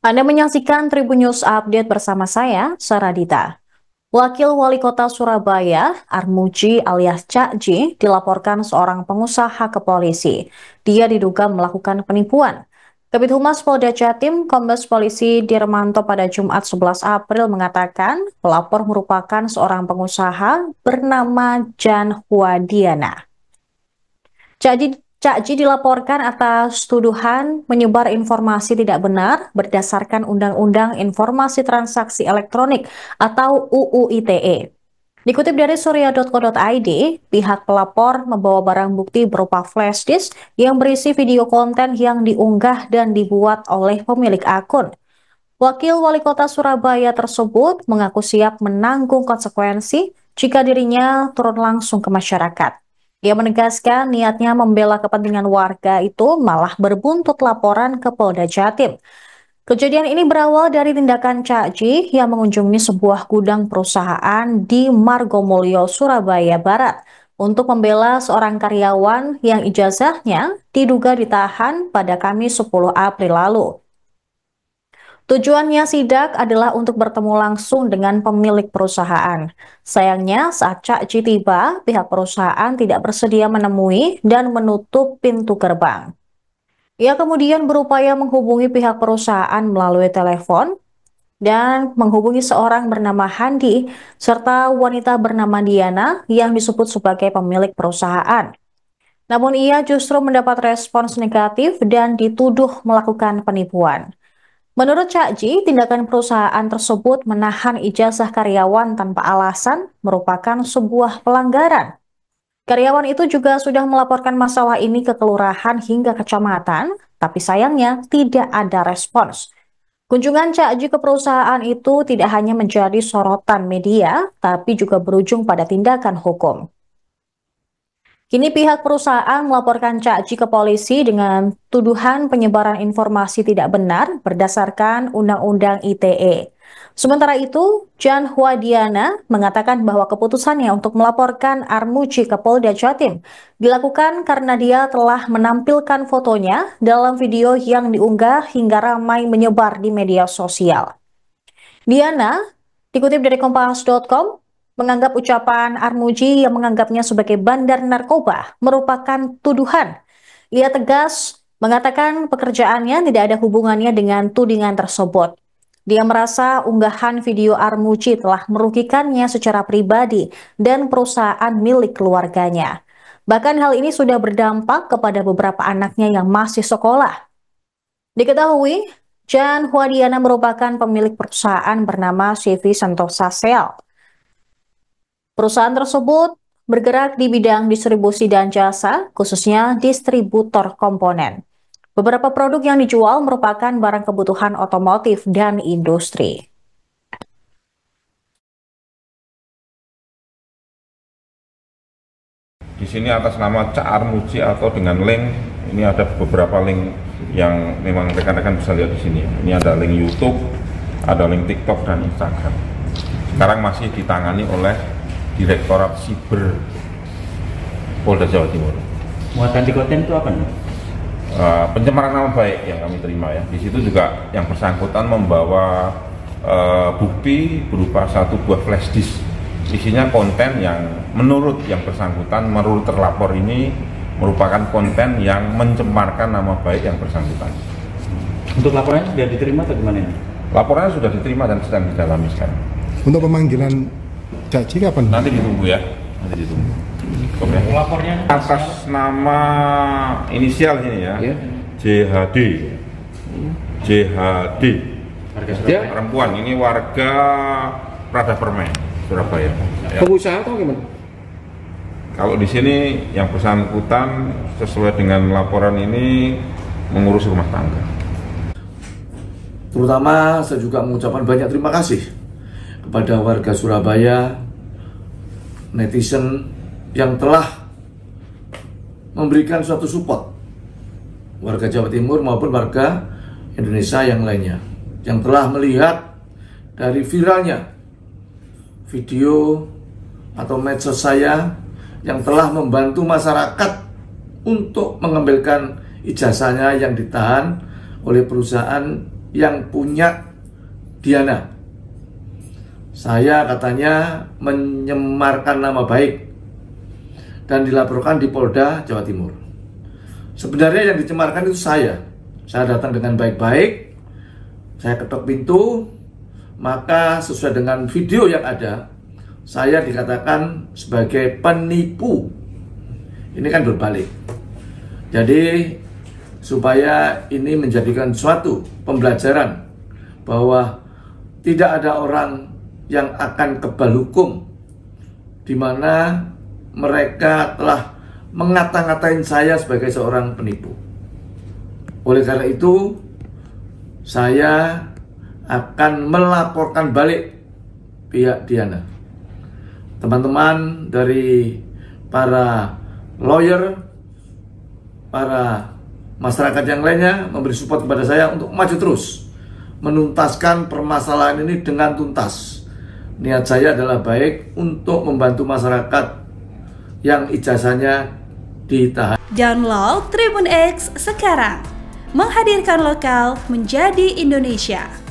Anda menyaksikan Tribun News Update bersama saya, Saradita. Wakil Wali Kota Surabaya, Armuji alias Cak Ji, dilaporkan seorang pengusaha ke polisi. Dia diduga melakukan penipuan. Kabid Humas Polda Jatim, Kombes Polisi Dirmanto pada Jumat 11 April mengatakan, pelapor merupakan seorang pengusaha bernama Jan Huadiana. Cak Ji dilaporkan atas tuduhan menyebar informasi tidak benar berdasarkan Undang-Undang Informasi Transaksi Elektronik atau UU ITE. Dikutip dari surya.co.id, pihak pelapor membawa barang bukti berupa flash disk yang berisi video konten yang diunggah dan dibuat oleh pemilik akun. Wakil Wali Kota Surabaya tersebut mengaku siap menanggung konsekuensi jika dirinya turun langsung ke masyarakat. Ia menegaskan niatnya membela kepentingan warga itu malah berbuntut laporan ke Polda Jatim. Kejadian ini berawal dari tindakan Cak Ji yang mengunjungi sebuah gudang perusahaan di Margomulyo, Surabaya Barat untuk membela seorang karyawan yang ijazahnya diduga ditahan pada Kamis 10 April lalu. Tujuannya sidak adalah untuk bertemu langsung dengan pemilik perusahaan. Sayangnya saat Cak Ji tiba, pihak perusahaan tidak bersedia menemui dan menutup pintu gerbang. Ia kemudian berupaya menghubungi pihak perusahaan melalui telepon dan menghubungi seorang bernama Handi serta wanita bernama Diana yang disebut sebagai pemilik perusahaan. Namun ia justru mendapat respons negatif dan dituduh melakukan penipuan. Menurut Cak Ji, tindakan perusahaan tersebut menahan ijazah karyawan tanpa alasan merupakan sebuah pelanggaran. Karyawan itu juga sudah melaporkan masalah ini ke kelurahan hingga kecamatan, tapi sayangnya tidak ada respons. Kunjungan Cak Ji ke perusahaan itu tidak hanya menjadi sorotan media, tapi juga berujung pada tindakan hukum. Kini pihak perusahaan melaporkan Cak Ji ke polisi dengan tuduhan penyebaran informasi tidak benar berdasarkan Undang-Undang ITE. Sementara itu, Jan Huadiana mengatakan bahwa keputusannya untuk melaporkan Armuji ke Polda Jatim dilakukan karena dia telah menampilkan fotonya dalam video yang diunggah hingga ramai menyebar di media sosial. Diana, dikutip dari Kompas.com, menganggap ucapan Armuji yang menganggapnya sebagai bandar narkoba merupakan tuduhan. Ia tegas mengatakan pekerjaannya tidak ada hubungannya dengan tudingan tersebut. Dia merasa unggahan video Armuji telah merugikannya secara pribadi dan perusahaan milik keluarganya. Bahkan hal ini sudah berdampak kepada beberapa anaknya yang masih sekolah. Diketahui, Jan Huadiana merupakan pemilik perusahaan bernama CV Sentosa Sel. Perusahaan tersebut bergerak di bidang distribusi dan jasa, khususnya distributor komponen. Beberapa produk yang dijual merupakan barang kebutuhan otomotif dan industri. Di sini atas nama Cak Armuji atau dengan link, ini ada beberapa link yang memang rekan-rekan bisa lihat di sini. Ini ada link YouTube, ada link TikTok dan Instagram. Sekarang masih ditangani oleh Direktorat Siber Polda Jawa Timur. Muatan di konten itu apa nih? Pencemaran nama baik yang kami terima ya. Di situ juga yang bersangkutan membawa bukti berupa satu buah flash disk. Isinya konten yang menurut yang bersangkutan, menurut terlapor ini merupakan konten yang mencemarkan nama baik yang bersangkutan. Untuk laporannya sudah diterima atau gimana? Laporannya sudah diterima dan sedang didalami sekarang. Untuk pemanggilan Cak Ji kapan? Nanti ditunggu ya, nanti ditunggu. Oke. Lapornya Atas nama inisial ini ya, JHD. JHD. Warga Surabaya. Perempuan ini warga Prada Permen, Surabaya. Ya. Pengusaha atau gimana? Kalau di sini yang bersangkutan sesuai dengan laporan ini mengurus rumah tangga. Terutama saya juga mengucapkan banyak terima kasih kepada warga Surabaya, netizen yang telah memberikan suatu support warga Jawa Timur maupun warga Indonesia yang lainnya, yang telah melihat dari viralnya video atau medsos saya yang telah membantu masyarakat untuk mengembalikan ijazahnya yang ditahan oleh perusahaan yang punya Diana. Saya katanya menyemarkan nama baik dan dilaporkan di Polda Jawa Timur. Sebenarnya yang dicemarkan itu saya. Saya datang dengan baik-baik, saya ketok pintu, maka sesuai dengan video yang ada, saya dikatakan sebagai penipu. Ini kan berbalik. Jadi supaya ini menjadikan suatu pembelajaran bahwa tidak ada orang yang akan kebal hukum di mana mereka telah mengata-ngatain saya sebagai seorang penipu. Oleh karena itu, saya akan melaporkan balik pihak Diana. Teman-teman dari para lawyer, para masyarakat yang lainnya memberi support kepada saya untuk maju terus menuntaskan permasalahan ini dengan tuntas. Niat saya adalah baik untuk membantu masyarakat yang ijazahnya ditahan. Download Tribun X sekarang, menghadirkan lokal menjadi Indonesia.